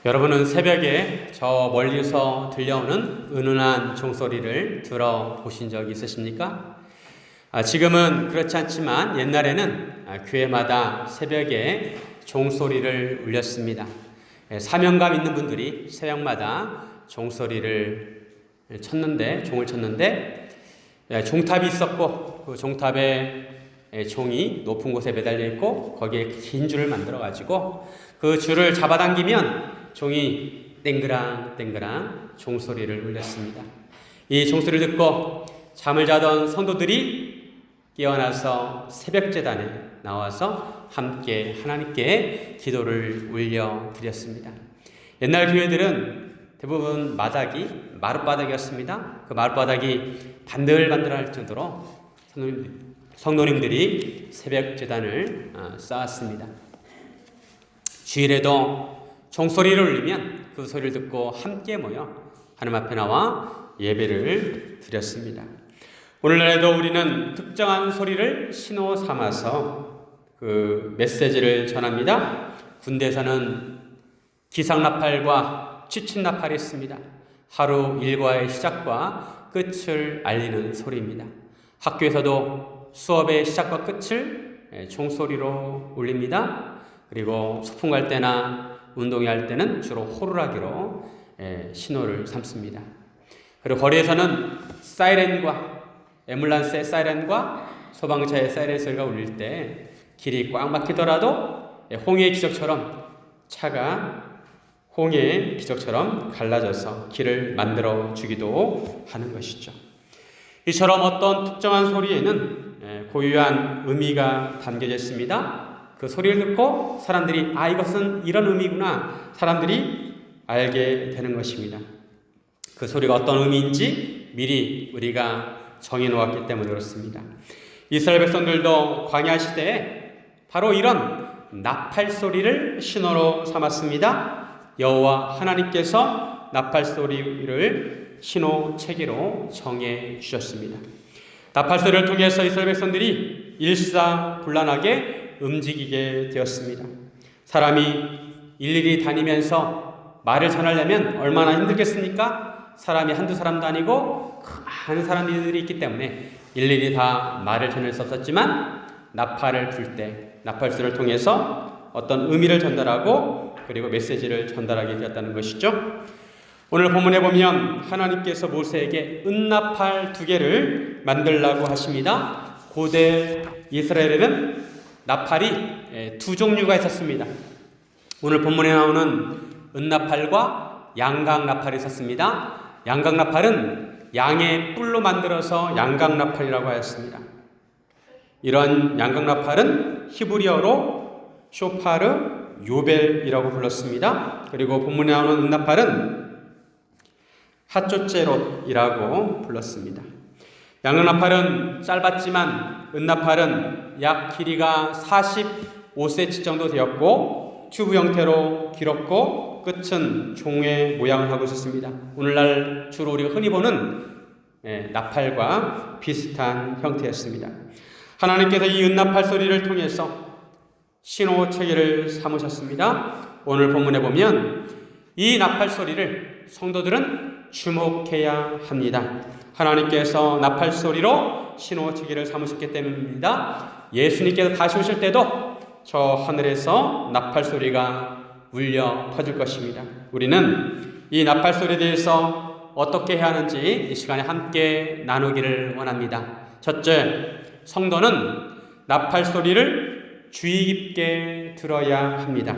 여러분은 새벽에 저 멀리서 들려오는 은은한 종소리를 들어보신 적 있으십니까? 지금은 그렇지 않지만 옛날에는 교회마다 새벽에 종소리를 울렸습니다. 사명감 있는 분들이 새벽마다 종소리를 종을 쳤는데 종탑이 있었고 그 종탑에 종이 높은 곳에 매달려 있고 거기에 긴 줄을 만들어 가지고 그 줄을 잡아당기면 종이 땡그랑 땡그랑 종소리를 울렸습니다. 이 종소리를 듣고 잠을 자던 성도들이 깨어나서 새벽제단에 나와서 함께 하나님께 기도를 올려드렸습니다. 옛날 교회들은 대부분 마당이 마룻바닥이었습니다. 그 마룻바닥이 반들반들할 정도로 성도님들이 새벽제단을 쌓았습니다. 주일에도 종소리를 울리면 그 소리를 듣고 함께 모여 하나님 앞에 나와 예배를 드렸습니다. 오늘날에도 우리는 특정한 소리를 신호 삼아서 그 메시지를 전합니다. 군대에서는 기상나팔과 취침나팔이 있습니다. 하루 일과의 시작과 끝을 알리는 소리입니다. 학교에서도 수업의 시작과 끝을 종소리로 울립니다. 그리고 소풍 갈 때나 운동회 할 때는 주로 호루라기로 신호를 삼습니다. 그리고 거리에서는 사이렌과 앰뷸런스의 사이렌과 소방차의 사이렌 소리가 울릴 때 길이 꽉 막히더라도 홍해의 기적처럼 차가 홍해의 기적처럼 갈라져서 길을 만들어 주기도 하는 것이죠. 이처럼 어떤 특정한 소리에는 고유한 의미가 담겨져 있습니다. 그 소리를 듣고 사람들이 이것은 이런 의미구나 사람들이 알게 되는 것입니다. 그 소리가 어떤 의미인지 미리 우리가 정해놓았기 때문에 그렇습니다. 이스라엘 백성들도 광야 시대에 바로 이런 나팔 소리를 신호로 삼았습니다. 여호와 하나님께서 나팔 소리를 신호 체계로 정해 주셨습니다. 나팔 소리를 통해서 이스라엘 백성들이 일사불란하게 움직이게 되었습니다. 사람이 일일이 다니면서 말을 전하려면 얼마나 힘들겠습니까? 사람이 한두 사람도 아니고 많은 사람들이 있기 때문에 일일이 다 말을 전할 수 없었지만 나팔을 불 때 나팔 소리를 통해서 어떤 의미를 전달하고 그리고 메시지를 전달하게 되었다는 것이죠. 오늘 본문에 보면 하나님께서 모세에게 은나팔 2개를 만들라고 하십니다. 고대 이스라엘에는 나팔이 두 종류가 있었습니다. 오늘 본문에 나오는 은나팔과 양각나팔이 있었습니다. 양각나팔은 양의 뿔로 만들어서 양각나팔이라고 하였습니다. 이런 양각나팔은 히브리어로 쇼파르 요벨이라고 불렀습니다. 그리고 본문에 나오는 은나팔은 하쪼제롯이라고 불렀습니다. 양각나팔은 짧았지만 은나팔은 약 길이가 45cm 정도 되었고 튜브 형태로 길었고 끝은 종의 모양을 하고 있었습니다. 오늘날 주로 우리가 흔히 보는 나팔과 비슷한 형태였습니다. 하나님께서 이 은나팔 소리를 통해서 신호 체계를 삼으셨습니다. 오늘 본문에 보면 이 나팔 소리를 성도들은 주목해야 합니다. 하나님께서 나팔 소리로 신호 체계를 삼으셨기 때문입니다. 예수님께서 다시 오실 때도 저 하늘에서 나팔 소리가 울려 퍼질 것입니다. 우리는 이 나팔 소리에 대해서 어떻게 해야 하는지 이 시간에 함께 나누기를 원합니다. 첫째, 성도는 나팔 소리를 주의 깊게 들어야 합니다.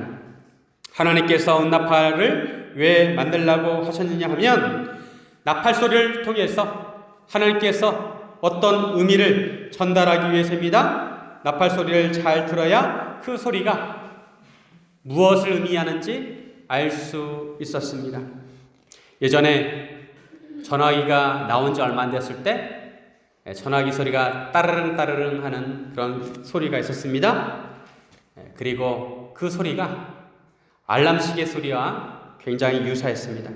하나님께서 은나팔을 왜 만들라고 하셨느냐 하면 나팔 소리를 통해서 하나님께서 어떤 의미를 전달하기 위해서입니다. 나팔 소리를 잘 들어야 그 소리가 무엇을 의미하는지 알 수 있었습니다. 예전에 전화기가 나온 지 얼마 안 됐을 때 전화기 소리가 따르릉 따르릉 하는 그런 소리가 있었습니다. 그리고 그 소리가 알람시계 소리와 굉장히 유사했습니다.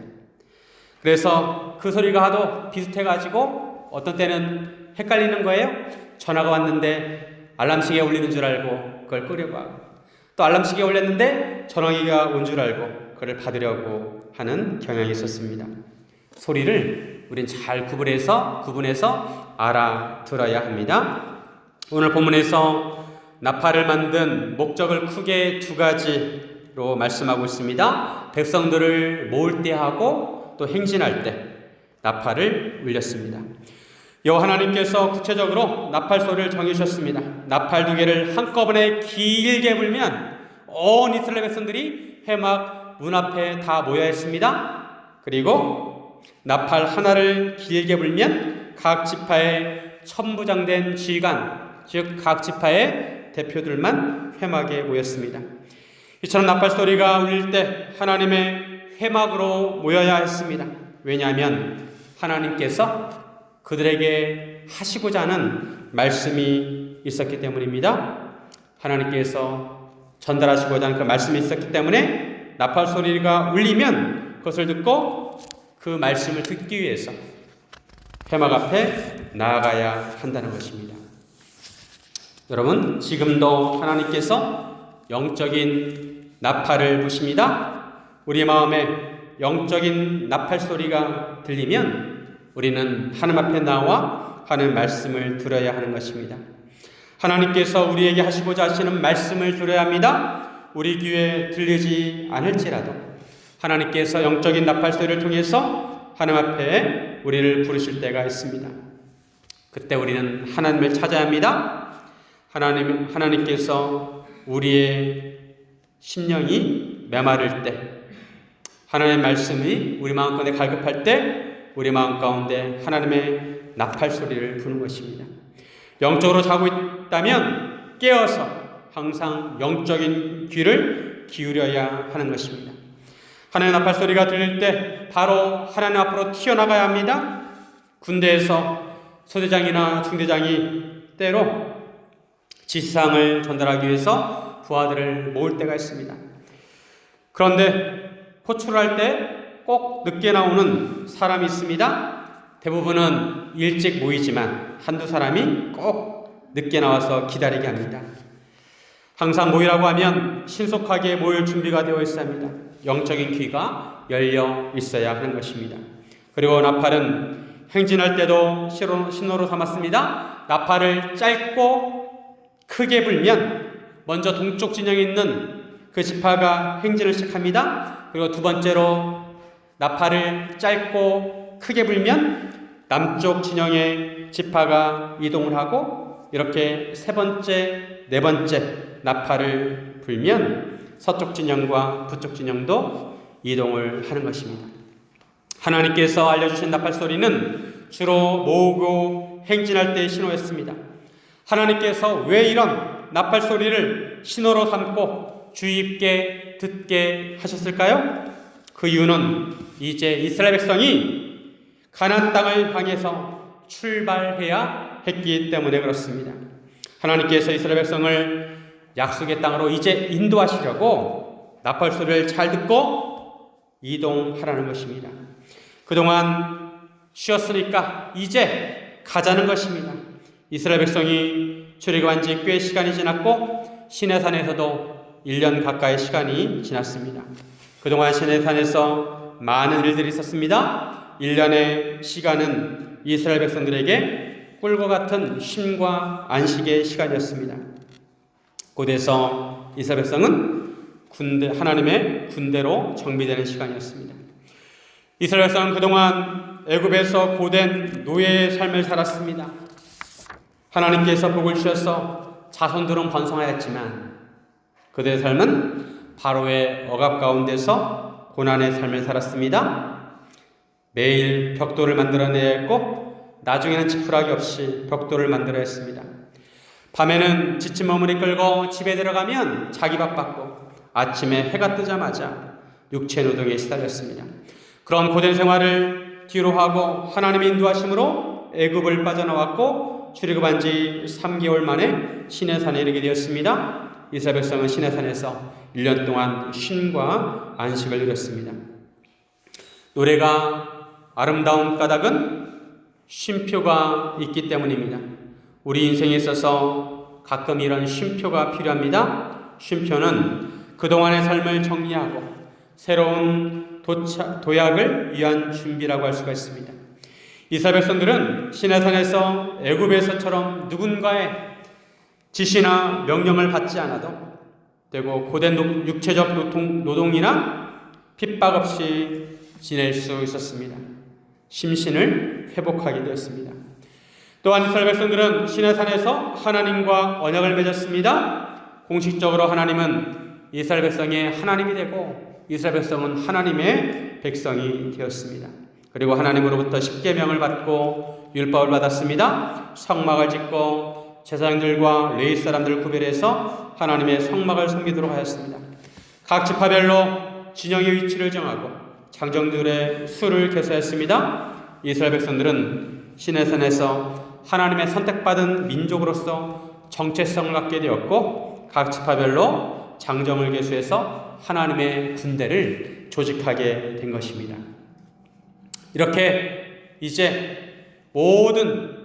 그래서 그 소리가 하도 비슷해가지고 어떤 때는 헷갈리는 거예요. 전화가 왔는데 알람시계가 울리는 줄 알고 그걸 끄려고 하고 또 알람시계가 울렸는데 전화기가 온 줄 알고 그를 받으려고 하는 경향이 있었습니다. 소리를 우린 잘 구분해서 알아들어야 합니다. 오늘 본문에서 나팔을 만든 목적을 크게 두 가지로 말씀하고 있습니다. 백성들을 모을 때 하고 또 행진할 때 나팔을 울렸습니다. 여호와 하나님께서 구체적으로 나팔 소리를 정해주셨습니다. 나팔 두 개를 한꺼번에 길게 불면 온 이스라엘 백성들이 회막 문 앞에 다 모여야 했습니다. 그리고 나팔 하나를 길게 불면 각 지파의 천부장된 지휘관, 즉 각 지파의 대표들만 회막에 모였습니다. 이처럼 나팔 소리가 울릴 때 하나님의 회막으로 모여야 했습니다. 왜냐하면 하나님께서 그들에게 하시고자 하는 말씀이 있었기 때문입니다. 하나님께서 전달하시고자 하는 그 말씀이 있었기 때문에 나팔 소리가 울리면 그것을 듣고 그 말씀을 듣기 위해서 회막 앞에 나아가야 한다는 것입니다. 여러분, 지금도 하나님께서 영적인 나팔을 부십니다. 우리 마음에 영적인 나팔 소리가 들리면 우리는 하나님 앞에 나와 하는 말씀을 들어야 하는 것입니다. 하나님께서 우리에게 하시고자 하시는 말씀을 들어야 합니다. 우리 귀에 들리지 않을지라도 하나님께서 영적인 나팔 소리를 통해서 하나님 앞에 우리를 부르실 때가 있습니다. 그때 우리는 하나님을 찾아야 합니다. 하나님께서 우리의 심령이 메마를 때, 하나님의 말씀이 우리 마음 가운데 갈급할 때 우리 마음 가운데 하나님의 나팔 소리를 부는 것입니다. 영적으로 자고 있다면 깨어서 항상 영적인 귀를 기울여야 하는 것입니다. 하나님의 나팔 소리가 들릴 때 바로 하나님 앞으로 튀어나가야 합니다. 군대에서 소대장이나 중대장이 때로 지시사항을 전달하기 위해서 부하들을 모을 때가 있습니다. 그런데 호출할 때 꼭 늦게 나오는 사람이 있습니다. 대부분은 일찍 모이지만 한두 사람이 꼭 늦게 나와서 기다리게 합니다. 항상 모이라고 하면 신속하게 모일 준비가 되어 있어야 합니다. 영적인 귀가 열려 있어야 하는 것입니다. 그리고 나팔은 행진할 때도 신호로 삼았습니다. 나팔을 짧고 크게 불면 먼저 동쪽 진영에 있는 그 지파가 행진을 시작합니다. 그리고 두 번째로 나팔을 짧고 크게 불면 남쪽 진영의 지파가 이동을 하고 이렇게 세 번째, 네 번째 나팔을 불면 서쪽 진영과 북쪽 진영도 이동을 하는 것입니다. 하나님께서 알려주신 나팔 소리는 주로 모으고 행진할 때의 신호였습니다. 하나님께서 왜 이런 나팔 소리를 신호로 삼고 주의 깊게 듣게 하셨을까요? 그 이유는 이제 이스라엘 백성이 가나안 땅을 향해서 출발해야 했기 때문에 그렇습니다. 하나님께서 이스라엘 백성을 약속의 땅으로 이제 인도하시려고 나팔 소리를 잘 듣고 이동하라는 것입니다. 그동안 쉬었으니까 이제 가자는 것입니다. 이스라엘 백성이 출애굽한 지 꽤 시간이 지났고 시내산에서도 1년 가까이 시간이 지났습니다. 그동안 시내산에서 많은 일들이 있었습니다. 1년의 시간은 이스라엘 백성들에게 꿀과 같은 쉼과 안식의 시간이었습니다. 곧에서 이스라엘 백성은 하나님의 군대로 정비되는 시간이었습니다. 이스라엘 백성은 그동안 애굽에서 고된 노예의 삶을 살았습니다. 하나님께서 복을 주셔서 자손들은 번성하였지만 그들의 삶은 바로의 억압 가운데서 고난의 삶을 살았습니다. 매일 벽돌을 만들어내야 했고 나중에는 지푸라기 없이 벽돌을 만들어야 했습니다. 밤에는 지친 몸을 이끌고 집에 들어가면 자기 밥 받고 아침에 해가 뜨자마자 육체 노동에 시달렸습니다. 그런 고된 생활을 뒤로 하고 하나님의 인도하심으로 애굽을 빠져나왔고 출애굽한 지 3개월 만에 시내산에 이르게 되었습니다. 이스라엘 백성은 시내산에서 1년 동안 쉼과 안식을 누렸습니다. 노래가 아름다운 까닭은 쉼표가 있기 때문입니다. 우리 인생에 있어서 가끔 이런 쉼표가 필요합니다. 쉼표는 그동안의 삶을 정리하고 새로운 도약을 위한 준비라고 할 수가 있습니다. 이스라엘 백성들은 시내산에서 애굽에서처럼 누군가의 지시나 명령을 받지 않아도 되고 고된 육체적 노동이나 핍박 없이 지낼 수 있었습니다. 심신을 회복하게 되었습니다. 또한 이스라엘 백성들은 시내산에서 하나님과 언약을 맺었습니다. 공식적으로 하나님은 이스라엘 백성의 하나님이 되고 이스라엘 백성은 하나님의 백성이 되었습니다. 그리고 하나님으로부터 십계명을 받고 율법을 받았습니다. 성막을 짓고 제사장들과 레위 사람들을 구별해서 하나님의 성막을 섬기도록 하였습니다. 각 지파별로 진영의 위치를 정하고 장정들의 수를 계수했습니다. 이스라엘 백성들은 시내산에서 하나님의 선택받은 민족으로서 정체성을 갖게 되었고 각 지파별로 장정을 계수해서 하나님의 군대를 조직하게 된 것입니다. 이렇게 이제 모든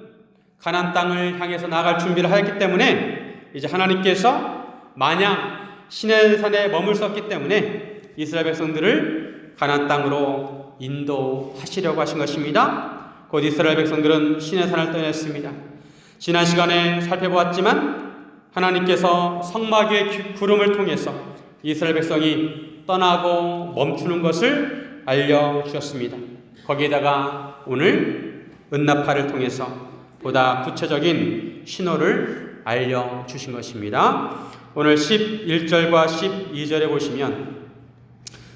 가나안 땅을 향해서 나아갈 준비를 하였기 때문에 이제 하나님께서 마냥 시내산에 머물렀기 때문에 이스라엘 백성들을 가나안 땅으로 인도하시려고 하신 것입니다. 곧 이스라엘 백성들은 시내산을 떠났습니다. 지난 시간에 살펴보았지만 하나님께서 성막 위의 구름을 통해서 이스라엘 백성이 떠나고 멈추는 것을 알려주셨습니다. 거기에다가 오늘 은나팔을 통해서 보다 구체적인 신호를 알려주신 것입니다. 오늘 11절과 12절에 보시면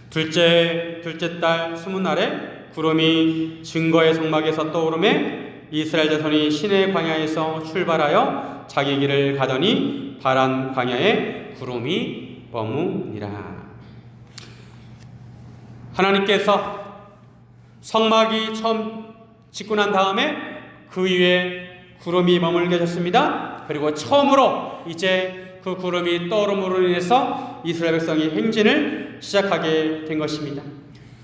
둘째 달 20날에 구름이 증거의 성막에서 떠오르매 이스라엘 자손이 시내 광야에서 출발하여 자기 길을 가더니 바란 광야에 구름이 머무니라. 하나님께서 성막이 처음 짓고 난 다음에 그 위에 구름이 머물게 하셨습니다. 그리고 처음으로 이제 그 구름이 떠오름으로 인해서 이스라엘 백성이 행진을 시작하게 된 것입니다.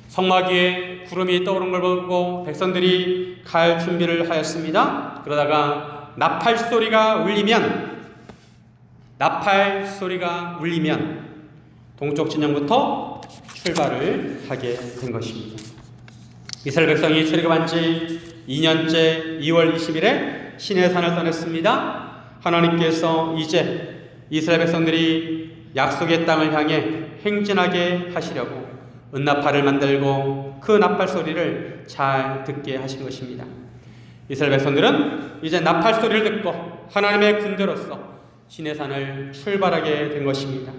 성막 위에 구름이 떠오른 걸 보고 백성들이 갈 준비를 하였습니다. 그러다가 나팔 소리가 울리면 동쪽 진영부터 출발을 하게 된 것입니다. 이스라엘 백성이 출애굽한 지 2년째 2월 20일에 시내산을 떠났습니다. 하나님께서 이제 이스라엘 백성들이 약속의 땅을 향해 행진하게 하시려고 은나팔을 만들고 그 나팔 소리를 잘 듣게 하신 것입니다. 이스라엘 백성들은 이제 나팔 소리를 듣고 하나님의 군대로서 시내산을 출발하게 된 것입니다.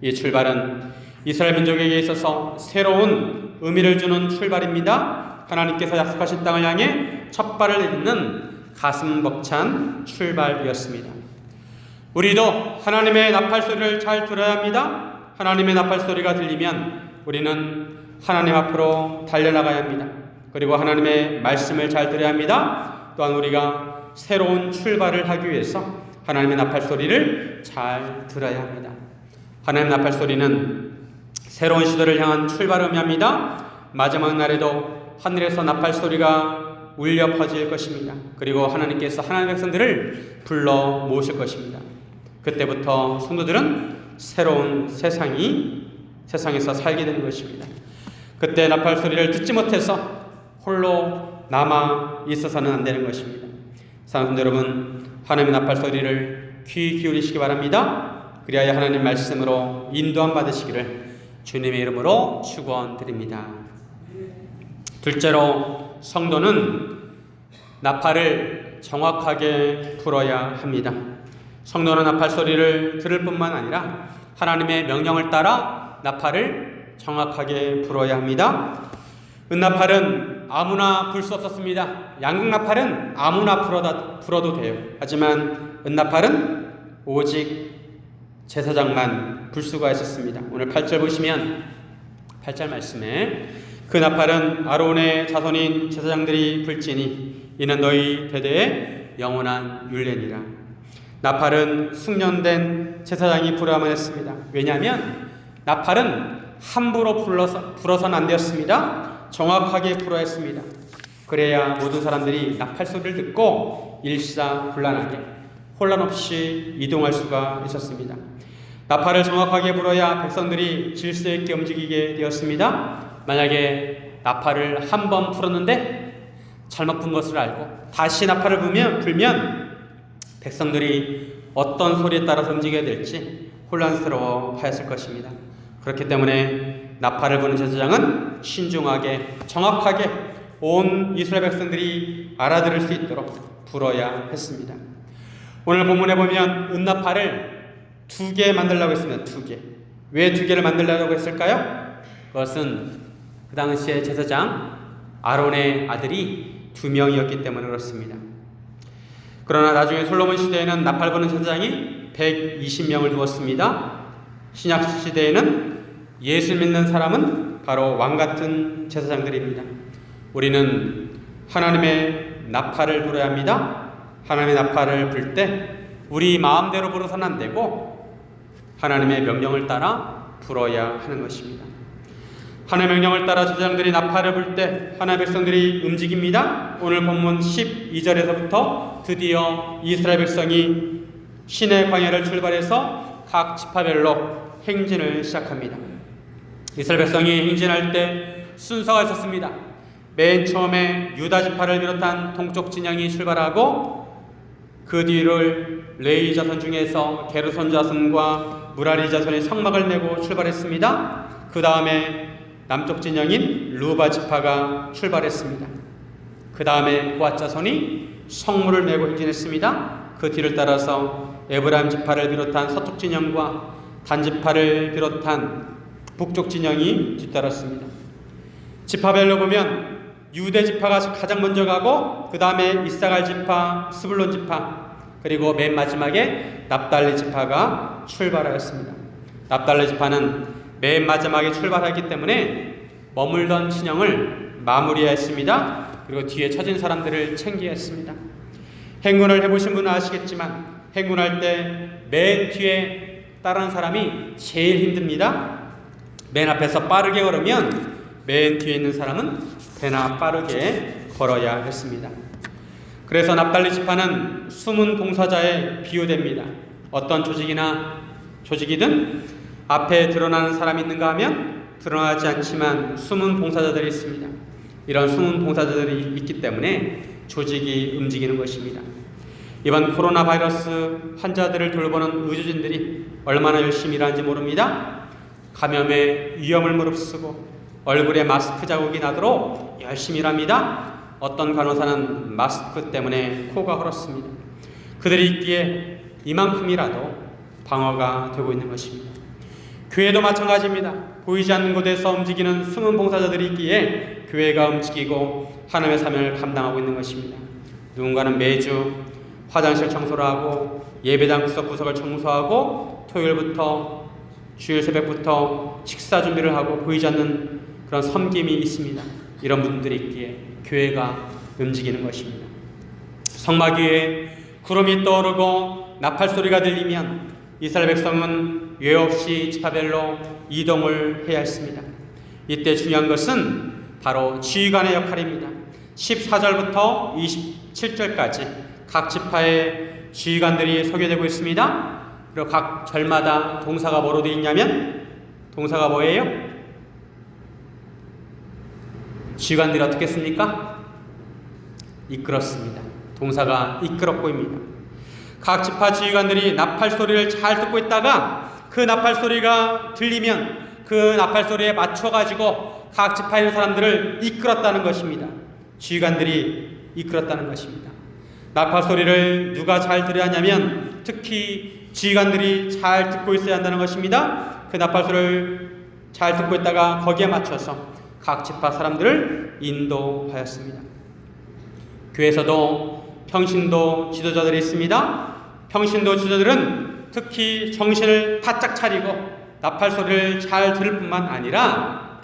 이 출발은 이스라엘 민족에게 있어서 새로운 의미를 주는 출발입니다. 하나님께서 약속하신 땅을 향해 첫 발을 내딛는 가슴 벅찬 출발이었습니다. 우리도 하나님의 나팔 소리를 잘 들어야 합니다. 하나님의 나팔 소리가 들리면 우리는 하나님 앞으로 달려나가야 합니다. 그리고 하나님의 말씀을 잘 들어야 합니다. 또한 우리가 새로운 출발을 하기 위해서 하나님의 나팔 소리를 잘 들어야 합니다. 하나님의 나팔 소리는 새로운 시도를 향한 출발을 의미합니다. 마지막 날에도 하늘에서 나팔 소리가 울려 퍼질 것입니다. 그리고 하나님께서 하나님의 백성들을 불러 모으실 것입니다. 그때부터 성도들은 새로운 세상에서 살게 되는 것입니다. 그때 나팔 소리를 듣지 못해서 홀로 남아 있어서는 안 되는 것입니다. 사랑하는 여러분, 하나님의 나팔 소리를 귀 기울이시기 바랍니다. 그리하여 하나님 말씀으로 인도함 받으시기를 주님의 이름으로 축원드립니다. 둘째로, 성도는 나팔을 정확하게 불어야 합니다. 성도는 나팔 소리를 들을 뿐만 아니라 하나님의 명령을 따라 나팔을 정확하게 불어야 합니다. 은나팔은 아무나 불 수 없었습니다. 양극나팔은 아무나 불어도 돼요. 하지만 은나팔은 오직 제사장만 불 수가 있었습니다. 오늘 8절 보시면 8절 말씀에 그 나팔은 아론의 자손인 제사장들이 불지니 이는 너희 대대의 영원한 율례니라. 나팔은 숙련된 제사장이 불어야만 했습니다. 왜냐하면 나팔은 함부로 불어서는 안 되었습니다. 정확하게 불어야 했습니다. 그래야 모든 사람들이 나팔 소리를 듣고 일사불란하게 혼란 없이 이동할 수가 있었습니다. 나팔을 정확하게 불어야 백성들이 질서 있게 움직이게 되었습니다. 만약에 나팔을 한 번 불었는데 잘못 분 것을 알고 다시 나팔을 불면 백성들이 어떤 소리에 따라서 움직여야 될지 혼란스러워 하였을 것입니다. 그렇기 때문에 나팔을 부는 제사장은 신중하게 정확하게 온 이스라엘 백성들이 알아들을 수 있도록 불어야 했습니다. 오늘 본문에 보면 은나팔을 2개 만들려고 했습니다. 2개. 왜 2개를 만들려고 했을까요? 그것은 그 당시에 제사장 아론의 아들이 2명이었기 때문에 그렇습니다. 그러나 나중에 솔로몬 시대에는 나팔 부는 제사장이 120명을 두었습니다. 신약 시대에는 예수 믿는 사람은 바로 왕 같은 제사장들입니다. 우리는 하나님의 나팔을 불어야 합니다. 하나님의 나팔을 불 때 우리 마음대로 불어서는 안 되고 하나님의 명령을 따라 불어야 하는 것입니다. 하나님의 명령을 따라 제사장들이 나팔을 불 때 하나님의 백성들이 움직입니다. 오늘 본문 12절에서부터 드디어 이스라엘 백성이 시내 광야를 출발해서 각 지파별로 행진을 시작합니다. 이스라엘 백성이 행진할 때 순서가 있었습니다. 맨 처음에 유다 지파를 비롯한 동쪽 진영이 출발하고 그 뒤를 레위 자손 중에서 게르손 자손과 무라리 자손이 성막을 메고 출발했습니다. 그 다음에 남쪽 진영인 루바 지파가 출발했습니다. 그 다음에 고앗 자손이 성물을 메고 행진했습니다. 그 뒤를 따라서 에브라임 지파를 비롯한 서쪽 진영과 단 지파를 비롯한 북쪽 진영이 뒤따랐습니다. 지파별로 보면 유대 지파가 가장 먼저 가고 그 다음에 이사갈 지파, 스불론 지파, 그리고 맨 마지막에 납달리 지파가 출발하였습니다. 납달리 지파는 맨 마지막에 출발하기 때문에 머물던 진영을 마무리했습니다. 그리고 뒤에 처진 사람들을 챙겨야 했습니다. 행군을 해보신 분은 아시겠지만 행군할 때 맨 뒤에 따르는 사람이 제일 힘듭니다. 맨 앞에서 빠르게 걸으면 맨 뒤에 있는 사람은 배나 빠르게 걸어야 했습니다. 그래서 납달리 지파는 숨은 봉사자에 비유됩니다. 어떤 조직이든 앞에 드러나는 사람이 있는가 하면 드러나지 않지만 숨은 봉사자들이 있습니다. 이런 숨은 봉사자들이 있기 때문에 조직이 움직이는 것입니다. 이번 코로나 바이러스 환자들을 돌보는 의료진들이 얼마나 열심히 일하는지 모릅니다. 감염의 위험을 무릅쓰고 얼굴에 마스크 자국이 나도록 열심히 일합니다. 어떤 간호사는 마스크 때문에 코가 헐었습니다. 그들이 있기에 이만큼이라도 방어가 되고 있는 것입니다. 교회도 마찬가지입니다. 보이지 않는 곳에서 움직이는 숨은 봉사자들이 있기에 교회가 움직이고 하나님의 사명을 감당하고 있는 것입니다. 누군가는 매주 화장실 청소를 하고 예배당 구석구석을 청소하고 토요일부터 주일 새벽부터 식사 준비를 하고 보이지 않는 그런 섬김이 있습니다. 이런 분들이 있기에 교회가 움직이는 것입니다. 성막 위에 구름이 떠오르고 나팔 소리가 들리면 이스라엘 백성은 예외 없이 지파별로 이동을 해야 했습니다. 이때 중요한 것은 바로 지휘관의 역할입니다. 14절부터 27절까지 각 지파의 지휘관들이 소개되고 있습니다. 그리고 각 절마다 동사가 뭐로 되어 있냐면 동사가 뭐예요? 지휘관들이 어떻게 씁니까? 이끌었습니다. 동사가 이끌었고입니다. 각 지파 지휘관들이 나팔 소리를 잘 듣고 있다가 그 나팔 소리가 들리면 그 나팔 소리에 맞춰가지고 각 지파에 있는 사람들을 이끌었다는 것입니다. 지휘관들이 이끌었다는 것입니다. 나팔 소리를 누가 잘 들어야 하냐면 특히 지휘관들이 잘 듣고 있어야 한다는 것입니다. 그 나팔 소리를 잘 듣고 있다가 거기에 맞춰서 각 지파 사람들을 인도하였습니다. 교회에서도 평신도 지도자들이 있습니다. 평신도 지도자들은 특히 정신을 바짝 차리고 나팔 소리를 잘 들을 뿐만 아니라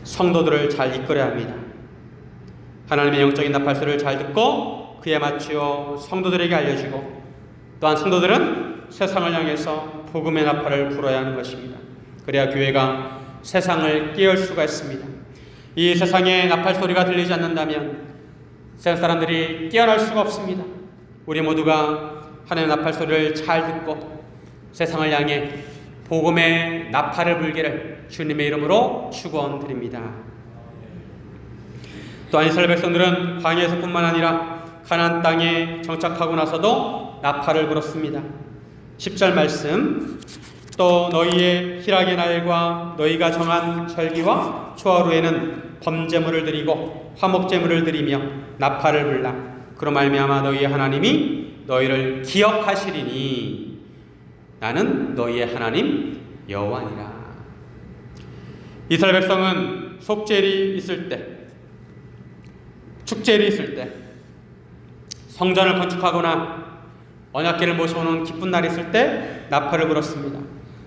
성도들을 잘 이끌어야 합니다. 하나님의 영적인 나팔 소리를 잘 듣고 그에 맞추어 성도들에게 알려주고 또한 성도들은 세상을 향해서 복음의 나팔을 불어야 하는 것입니다. 그래야 교회가 세상을 깨울 수가 있습니다. 이 세상에 나팔 소리가 들리지 않는다면 세상 사람들이 깨어날 수가 없습니다. 우리 모두가 하나님의 나팔 소리를 잘 듣고 세상을 향해 복음의 나팔을 불기를 주님의 이름으로 축원드립니다. 또한 이스라엘 백성들은 광야에서뿐만 아니라 가나안 땅에 정착하고 나서도 나팔을 불었습니다. 10절 말씀, 또 너희의 희락의 날과 너희가 정한 절기와 초하루에는 범제물을 드리고 화목제물을 드리며 나팔을 불라. 그로 말미암아 너희의 하나님이 너희를 기억하시리니 나는 너희의 하나님 여호와니라. 이스라엘 백성은 속죄일이 있을 때, 축제일이 있을 때, 성전을 건축하거나 언약궤를 모셔오는 기쁜 날이 있을 때 나팔을 불었습니다.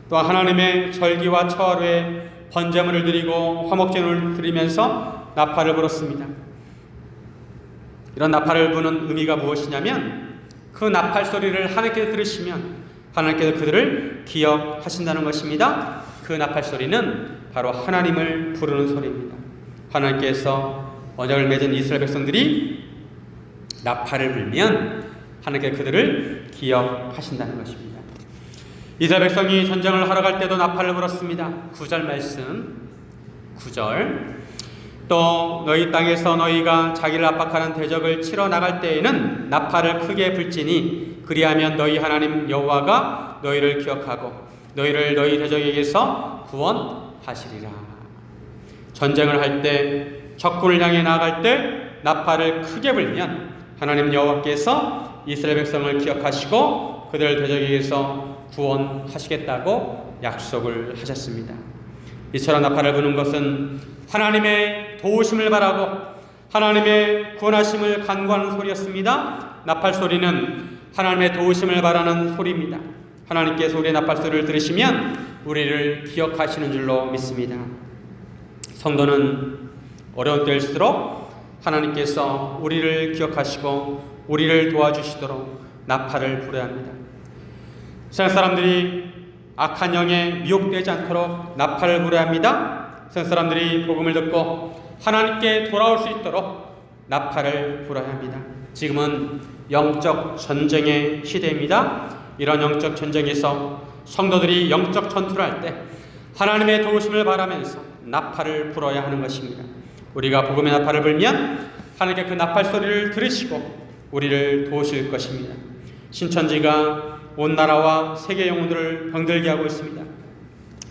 또한 하나님의 절기와 초하루에 번제물을 드리고 화목제물을 드리면서 나팔을 불었습니다. 이런 나팔을 부는 의미가 무엇이냐면 그 나팔 소리를 하나님께서 들으시면 하나님께서 그들을 기억하신다는 것입니다. 그 나팔 소리는 바로 하나님을 부르는 소리입니다. 하나님께서 언약을 맺은 이스라엘 백성들이 나팔을 불면 하나님께서 그들을 기억하신다는 것입니다. 이스라엘 백성이 전쟁을 하러 갈 때도 나팔을 불었습니다. 9절 말씀, 9절, 또 너희 땅에서 너희가 자기를 압박하는 대적을 치러 나갈 때에는 나팔을 크게 불지니 그리하면 너희 하나님 여호와가 너희를 기억하고 너희를 너희 대적에게서 구원하시리라. 전쟁을 할 때, 적군을 향해 나아갈 때 나팔을 크게 불면 하나님 여호와께서 이스라엘 백성을 기억하시고 그들을 대적에게서 구원하시겠다고 약속을 하셨습니다. 이처럼 나팔을 부는 것은 하나님의 도우심을 바라고 하나님의 구원하심을 간구하는 소리였습니다. 나팔 소리는 하나님의 도우심을 바라는 소리입니다. 하나님께서 우리의 나팔 소리를 들으시면 우리를 기억하시는 줄로 믿습니다. 성도는 어려운 때일수록 하나님께서 우리를 기억하시고 우리를 도와주시도록 나팔을 불어야 합니다. 세상 사람들이 악한 영에 미혹되지 않도록 나팔을 불어야 합니다. 세상 사람들이 복음을 듣고 하나님께 돌아올 수 있도록 나팔을 불어야 합니다. 지금은 영적 전쟁의 시대입니다. 이런 영적 전쟁에서 성도들이 영적 전투를 할 때 하나님의 도우심을 바라면서 나팔을 불어야 하는 것입니다. 우리가 복음의 나팔을 불면 하나님께 그 나팔 소리를 들으시고 우리를 도우실 것입니다. 신천지가 온 나라와 세계 영혼들을 병들게 하고 있습니다.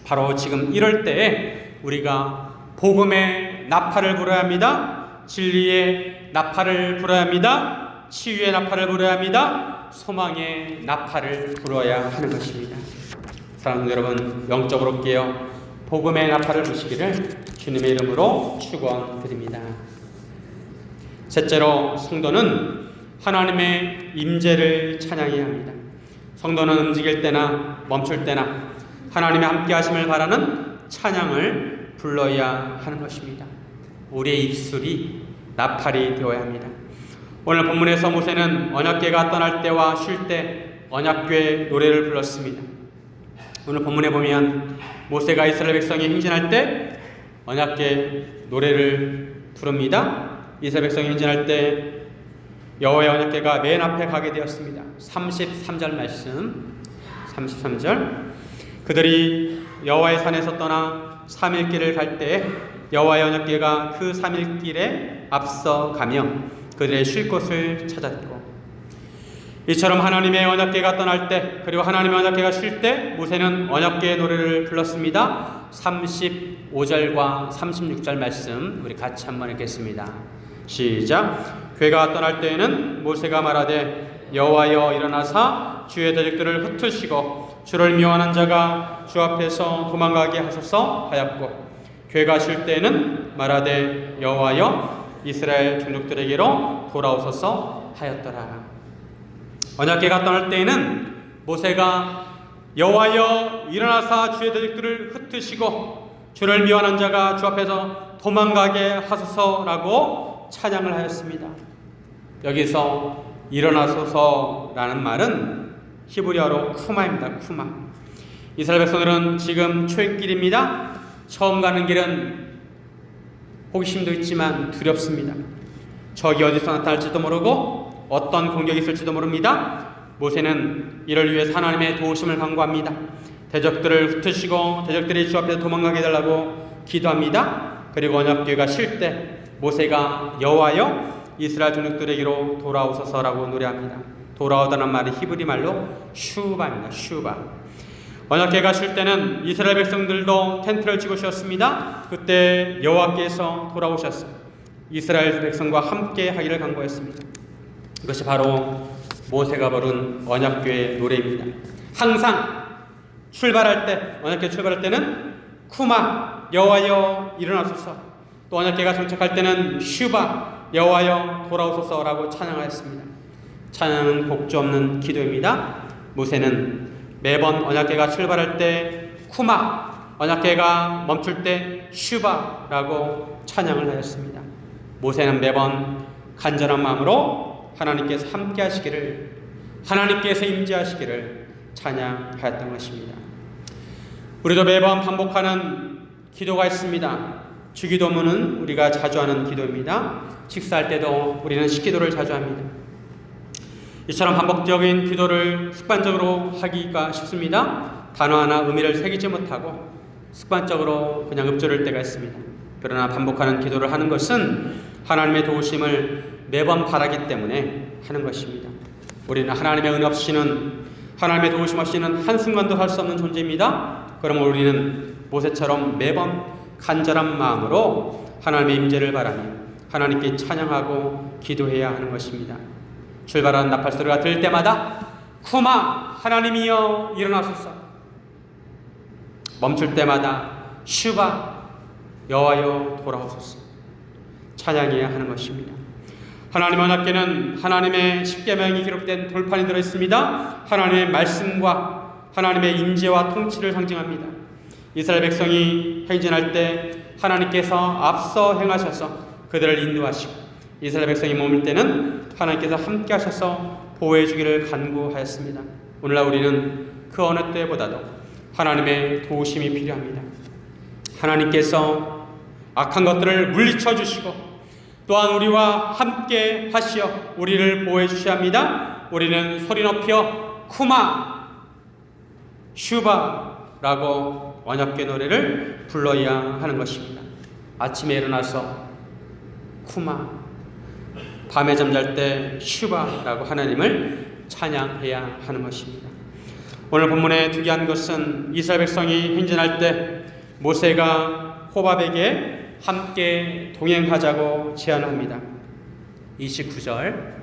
바로 지금 이럴 때에 우리가 복음의 나팔을 불어야 합니다. 진리의 나팔을 불어야 합니다. 치유의 나팔을 불어야 합니다. 소망의 나팔을 불어야 하는 것입니다. 사랑하는 여러분, 영적으로 깨어 복음의 나팔을 부시기를 주님의 이름으로 축원드립니다. 셋째로, 성도는 하나님의 임재를 찬양해야 합니다. 성도는 움직일 때나 멈출 때나 하나님의 함께 하심을 바라는 찬양을 불러야 하는 것입니다. 우리의 입술이 나팔이 되어야 합니다. 오늘 본문에서 모세는 언약궤가 떠날 때와 쉴 때 언약궤 노래를 불렀습니다. 오늘 본문에 보면 모세가 이스라엘 백성이 행진할 때 언약궤 노래를 부릅니다. 이스라엘 백성이 행진할 때 여호와의 언약궤가 맨 앞에 가게 되었습니다. 33절 말씀, 33절, 그들이 여호와의 산에서 떠나 3일길을 갈 때 여호와의 언약궤가 그 3일길에 앞서 가며 그들의 쉴 곳을 찾았고, 이처럼 하나님의 언약궤가 떠날 때 그리고 하나님의 언약궤가 쉴 때 모세는 언약궤의 노래를 불렀습니다. 35절과 36절 말씀 우리 같이 한번 읽겠습니다. 시작. 궤가 떠날 때에는 모세가 말하되 여호와여 일어나사 주의 대적들을 흩으시고 주를 미워하는 자가 주 앞에서 도망가게 하소서 하였고, 궤가 쉴 때에는 말하되 여호와여 이스라엘 종족들에게로 돌아오소서 하였더라. 언약궤가 떠날 때에는 모세가 여호와여 일어나사 주의 대적들을 흩으시고 주를 미워하는 자가 주 앞에서 도망가게 하소서라고 찬양을 하였습니다. 여기서 일어나소서라는 말은 히브리어로 쿠마입니다. 쿠마. 이스라엘 백성들은 지금 출길입니다. 처음 가는 길은 호기심도 있지만 두렵습니다. 적이 어디서 나타날지도 모르고 어떤 공격이 있을지도 모릅니다. 모세는 이를 위해 하나님의 도우심을 간구합니다. 대적들을 흩으시고 대적들이 주 앞에서 도망가게 해달라고 기도합니다. 그리고 언약궤가 쉴 때 모세가 여호와여 이스라엘 종족들에게로 돌아오소서라고 노래합니다. 돌아오다는 말이 히브리 말로 슈바입니다. 슈바. 언약궤가 쉴 때는 이스라엘 백성들도 텐트를 치고 쉬었습니다. 그때 여호와께서 돌아오셨어요. 이스라엘 백성과 함께 하기를 간구했습니다. 이것이 바로 모세가 부른 언약궤의 노래입니다. 항상 출발할 때, 언약궤 출발할 때는 쿠마 여호와여 일어나소서, 또 언약궤가 정착할 때는 슈바 여호와여 돌아오소서라고 찬양하였습니다. 찬양은 곡조 없는 기도입니다. 모세는 매번 언약궤가 출발할 때 쿠마, 언약궤가 멈출 때 슈바라고 찬양을 하였습니다. 모세는 매번 간절한 마음으로 하나님께서 함께 하시기를, 하나님께서 임재하시기를 찬양하였던 것입니다. 우리도 매번 반복하는 기도가 있습니다. 주기도문은 우리가 자주 하는 기도입니다. 식사할 때도 우리는 식기도를 자주 합니다. 이처럼 반복적인 기도를 습관적으로 하기가 쉽습니다. 단어 하나 의미를 새기지 못하고 습관적으로 그냥 읊조릴 때가 있습니다. 그러나 반복하는 기도를 하는 것은 하나님의 도우심을 매번 바라기 때문에 하는 것입니다. 우리는 하나님의 은혜 없이는, 하나님의 도우심 없이는 한순간도 살 수 없는 존재입니다. 그러면 우리는 모세처럼 매번 간절한 마음으로 하나님의 임재를 바라며 하나님께 찬양하고 기도해야 하는 것입니다. 출발하는 나팔소리가 들릴 때마다 쿠마 하나님이여 일어나소서, 멈출 때마다 슈바 여호와여 돌아오소서 찬양해야 하는 것입니다. 하나님의 언약궤는 하나님의 십계명이 기록된 돌판이 들어있습니다. 하나님의 말씀과 하나님의 임재와 통치를 상징합니다. 이스라엘 백성이 행진할 때 하나님께서 앞서 행하셔서 그들을 인도하시고, 이스라엘 백성이 머물 때는 하나님께서 함께 하셔서 보호해 주기를 간구하였습니다. 오늘날 우리는 그 어느 때보다도 하나님의 도우심이 필요합니다. 하나님께서 악한 것들을 물리쳐 주시고 또한 우리와 함께 하시어 우리를 보호해 주셔야 합니다. 우리는 소리 높여 쿠마 슈바라고 언약궤 노래를 불러야 하는 것입니다. 아침에 일어나서 쿠마, 밤에 잠잘 때 슈바라고 하나님을 찬양해야 하는 것입니다. 오늘 본문에 특이한 것은 이스라엘 백성이 행진할 때 모세가 호밥에게 함께 동행하자고 제안합니다. 29절,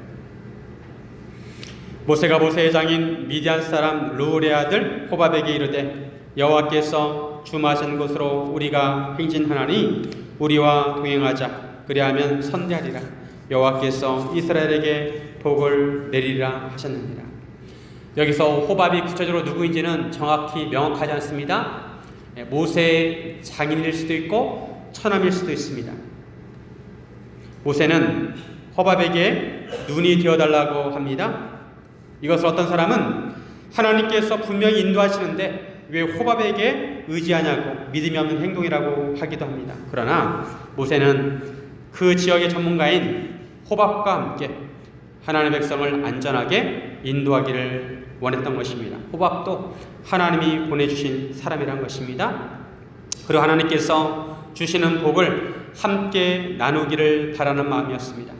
모세가 모세의 장인 미디안 사람 르울의 아들 호밥에게 이르되 여호와께서 주마신 곳으로 우리가 행진하나니 우리와 동행하자. 그리하면 선대하리라. 여호와께서 이스라엘에게 복을 내리리라 하셨느니라. 여기서 호밥이 구체적으로 누구인지는 정확히 명확하지 않습니다. 모세의 장인일 수도 있고 처남일 수도 있습니다. 모세는 호밥에게 눈이 되어달라고 합니다. 이것을 어떤 사람은 하나님께서 분명히 인도하시는데 왜 호밥에게 의지하냐고, 믿음이 없는 행동이라고 하기도 합니다. 그러나 모세는 그 지역의 전문가인 호밥과 함께 하나님의 백성을 안전하게 인도하기를 원했던 것입니다. 호밥도 하나님이 보내주신 사람이란 것입니다. 그리고 하나님께서 주시는 복을 함께 나누기를 바라는 마음이었습니다.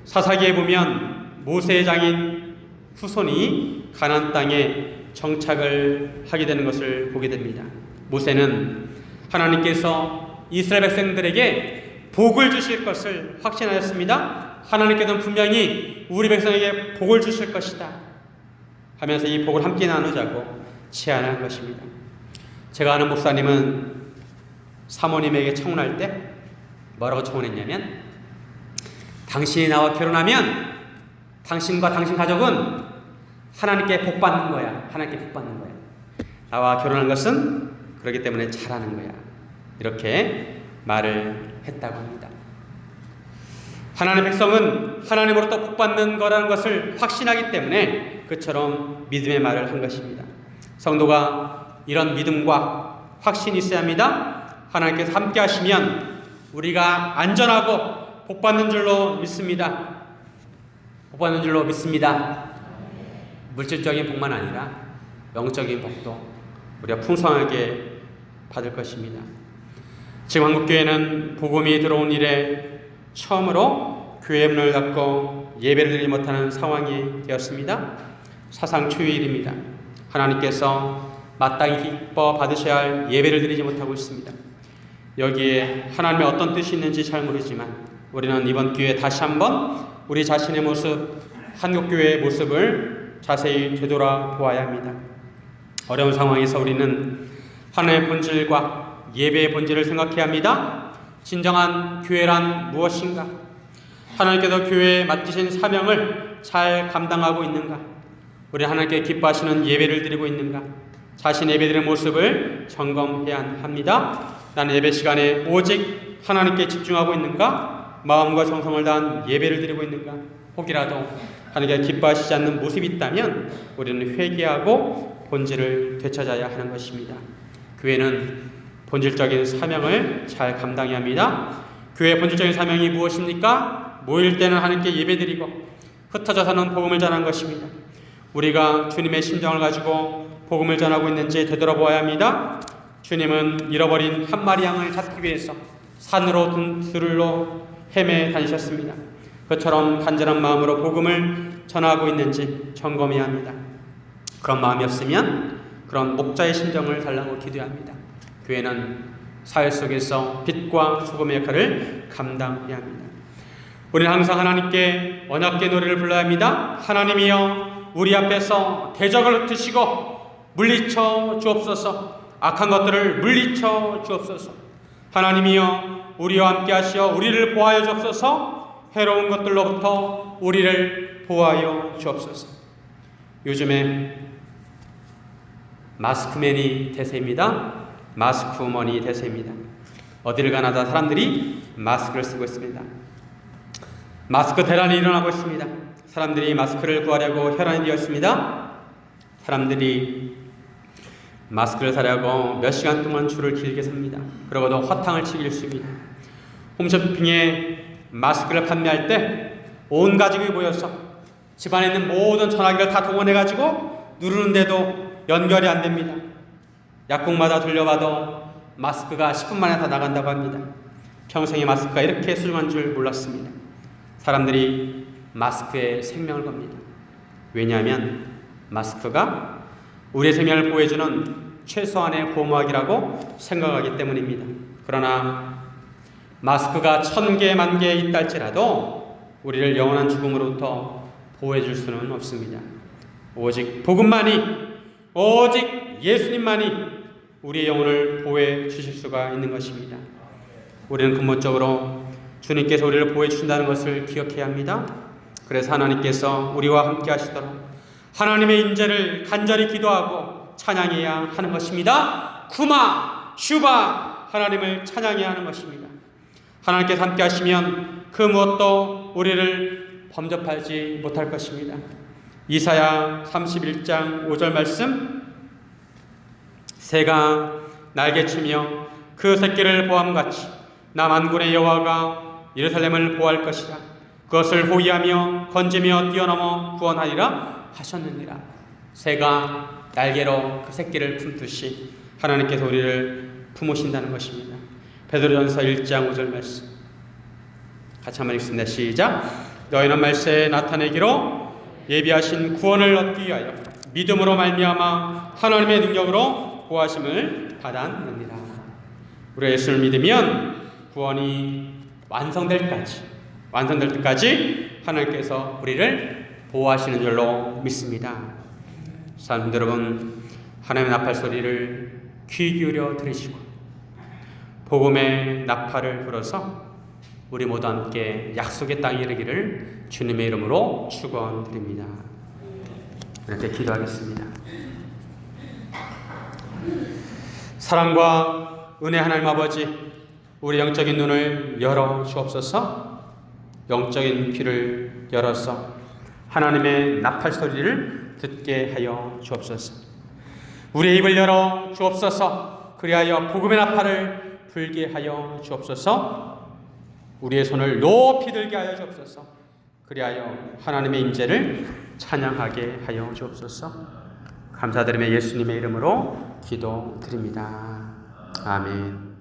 사사기에 보면 모세의 장인 후손이 가나안 땅에 정착을 하게 되는 것을 보게 됩니다. 모세는 하나님께서 이스라엘 백성들에게 복을 주실 것을 확신하였습니다. 하나님께서는 분명히 우리 백성에게 복을 주실 것이다 하면서 이 복을 함께 나누자고 제안한 것입니다. 제가 아는 목사님은 사모님에게 청혼할 때 뭐라고 청혼했냐면, 당신이 나와 결혼하면 당신과 당신 가족은 하나님께 복 받는 거야. 하나님께 복 받는 거야. 나와 결혼한 것은 그렇기 때문에 잘하는 거야. 이렇게 말을 했다고 합니다. 하나님의 백성은 하나님으로부터 복 받는 거라는 것을 확신하기 때문에 그처럼 믿음의 말을 한 것입니다. 성도가 이런 믿음과 확신이 있어야 합니다. 하나님께서 함께 하시면 우리가 안전하고 복 받는 줄로 믿습니다. 복 받는 줄로 믿습니다. 물질적인 복만 아니라 영적인 복도 우리가 풍성하게 받을 것입니다. 지금 한국교회는 복음이 들어온 이래 처음으로 교회 문을 닫고 예배를 드리지 못하는 상황이 되었습니다. 사상 초유일입니다. 하나님께서 마땅히 기뻐 받으셔야 할 예배를 드리지 못하고 있습니다. 여기에 하나님의 어떤 뜻이 있는지 잘 모르지만 우리는 이번 기회에 다시 한번 우리 자신의 모습, 한국교회의 모습을 자세히 되돌아보아야 합니다. 어려운 상황에서 우리는 하나님의 본질과 예배의 본질을 생각해야 합니다. 진정한 교회란 무엇인가? 하나님께서 교회에 맡기신 사명을 잘 감당하고 있는가? 우리 하나님께 기뻐하시는 예배를 드리고 있는가? 자신의 예배드리는 모습을 점검해야 합니다. 나는 예배 시간에 오직 하나님께 집중하고 있는가? 마음과 정성을 다한 예배를 드리고 있는가? 혹이라도 하나님께 기뻐하시지 않는 모습이 있다면 우리는 회개하고 본질을 되찾아야 하는 것입니다. 교회는 본질적인 사명을 잘 감당해야 합니다. 교회의 본질적인 사명이 무엇입니까? 모일 때는 하나님께 예배드리고 흩어져서는 복음을 전하는 것입니다. 우리가 주님의 심정을 가지고 복음을 전하고 있는지 되돌아보아야 합니다. 주님은 잃어버린 한 마리 양을 찾기 위해서 산으로 들로 헤매 다니셨습니다. 그처럼 간절한 마음으로 복음을 전하고 있는지 점검해야 합니다. 그런 마음이 없으면 그런 목자의 심정을 달라고 기도해야 합니다. 교회는 사회 속에서 빛과 소금의 역할을 감당해야 합니다. 우리는 항상 하나님께 언약궤 노래를 불러야 합니다. 하나님이여 우리 앞에서 대적을 흩으시고 물리쳐 주옵소서. 악한 것들을 물리쳐 주옵소서. 하나님이여 우리와 함께 하시어 우리를 보호하여 주옵소서. 해로운 것들로부터 우리를 보호하여 주옵소서. 요즘에 마스크맨이 대세입니다. 마스크우먼이 대세입니다. 어디를 가나 사람들이 마스크를 쓰고 있습니다. 마스크 대란이 일어나고 있습니다. 사람들이 마스크를 구하려고 혈안이 되었습니다. 사람들이 마스크를 사려고 몇 시간 동안 줄을 길게 섭니다. 그러고도 허탕을 치기 일쑤입니다. 홈쇼핑에 마스크를 판매할 때 온 가족이 모여서 집안에 있는 모든 전화기를 다 동원해가지고 누르는데도 연결이 안 됩니다. 약국마다 돌려봐도 마스크가 10분 만에 다 나간다고 합니다. 평생에 마스크가 이렇게 소중한 줄 몰랐습니다. 사람들이 마스크에 생명을 겁니다. 왜냐하면 마스크가 우리의 생명을 보호해주는 최소한의 보호막이라고 생각하기 때문입니다. 그러나 마스크가 1000개, 10,000개 있다 할지라도 우리를 영원한 죽음으로부터 보호해줄 수는 없습니다. 오직 복음만이, 오직 예수님만이 우리의 영혼을 보호해 주실 수가 있는 것입니다. 우리는 근본적으로 주님께서 우리를 보호해 주신다는 것을 기억해야 합니다. 그래서 하나님께서 우리와 함께 하시도록 하나님의 인재를 간절히 기도하고 찬양해야 하는 것입니다. 쿠마, 슈바, 하나님을 찬양해야 하는 것입니다. 하나님께서 함께 하시면 그 무엇도 우리를 범접하지 못할 것입니다. 이사야 31장 5절 말씀, 새가 날개치며 그 새끼를 보함같이 나 만군의 여호와가 예루살렘을 보호할 것이라. 그것을 호위하며 건지며 뛰어넘어 구원하리라 하셨느니라. 새가 날개로 그 새끼를 품듯이 하나님께서 우리를 품으신다는 것입니다. 베드로전서 1장 5절 말씀 같이 한번 읽습니다. 시작. 너희는 말세에 나타내기로 예비하신 구원을 얻기 위하여 믿음으로 말미암아 하나님의 능력으로 구하심을 받았느니라. 우리가 예수를 믿으면 구원이 완성될 때까지 하나님께서 우리를 보호하시는 줄로 믿습니다. 사랑하는 여러분, 하나님의 나팔 소리를 귀 기울여 들으시고 복음의 나팔을 불어서 우리 모두 함께 약속의 땅에 이르기를 주님의 이름으로 축원드립니다. 이렇게 기도하겠습니다. 사랑과 은혜 하나님 아버지, 우리 영적인 눈을 열어 주옵소서. 영적인 귀를 열어서 하나님의 나팔 소리를 듣게 하여 주옵소서. 우리의 입을 열어 주옵소서. 그리하여 복음의 나팔을 불게 하여 주옵소서. 우리의 손을 높이 들게 하여 주옵소서. 그리하여 하나님의 임재를 찬양하게 하여 주옵소서. 감사드리며 예수님의 이름으로 기도드립니다. 아멘.